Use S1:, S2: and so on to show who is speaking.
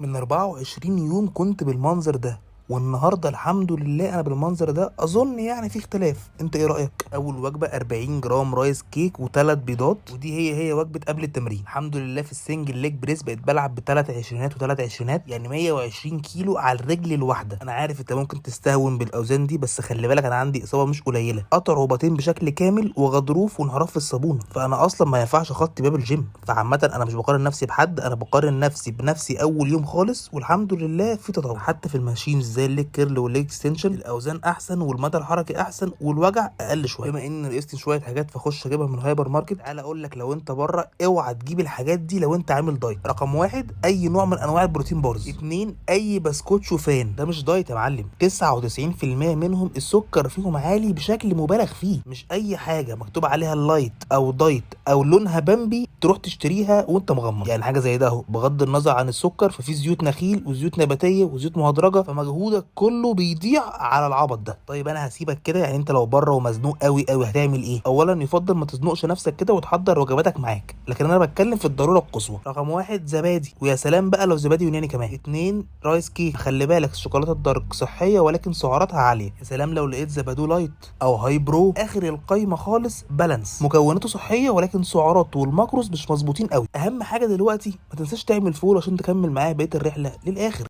S1: من 24 يوم كنت بالمنظر ده، والنهارده الحمد لله انا بالمنظر ده. اظن يعني في اختلاف، انت ايه رايك؟ اول وجبه 40 جرام رايس كيك و3 بيضات، ودي هي وجبه قبل التمرين. الحمد لله في السنجل ليج بريس بقيت بلعب بثلاث عشرينات وثلاث عشرينات، يعني 120 كيلو على الرجل الواحده. انا عارف انت ممكن تستهون بالاوزان دي، بس خلي بالك انا عندي اصابه مش قليله، قطع رباطين بشكل كامل وغضروف وانحراف في الصابونه، فانا اصلا ما ينفعش اخطي باب الجيم. فعامه انا مش بقارن نفسي بحد، انا بقارن نفسي بنفسي اول يوم خالص، والحمد لله في تطور. حتى في الماشينز زي الليج كيرل والليج اكستنشن الاوزان احسن والمدى الحركي احسن والوجع اقل شويه. بما ان نقصت شويه حاجات فاخش اجيبها من الهايبر ماركت. تعالى اقول لك، لو انت بره اوعى تجيب الحاجات دي لو انت عامل دايت. رقم واحد، اي نوع من انواع البروتين بارز. اتنين، اي بسكوت شوفان، ده مش دايت يا معلم. 99% منهم السكر فيهم عالي بشكل مبالغ فيه. مش اي حاجه مكتوب عليها لايت او دايت او لونها بامبي تروح تشتريها وانت مغمض. يعني حاجه زي ده اهو، بغض النظر عن السكر ففي زيوت نخيل وزيوت نباتيه وزيوت مهدرجه، فمجهودك كله بيضيع على العبط ده. طيب انا هسيبك كده، يعني انت لو بره ومزنوق قوي قوي هتعمل ايه؟ اولا يفضل ما تزنقش نفسك كده وتحضر وجباتك معاك، لكن انا بتكلم في الضروره القصوى. رقم واحد، زبادي، ويا سلام بقى لو زبادي يوناني كمان. اتنين، رايس كيك، خلي بالك الشوكولاته الدارك صحيه ولكن سعراتها عاليه. يا سلام لو لقيت زبادو لايت او هاي برو. اخر القايمه خالص بالانس، مكوناته صحيه ولكن سعراته والماكروز مش مظبوطين قوي. اهم حاجه دلوقتي ما تنساش تعمل فول عشان تكمل معايا بقيه الرحله للاخر.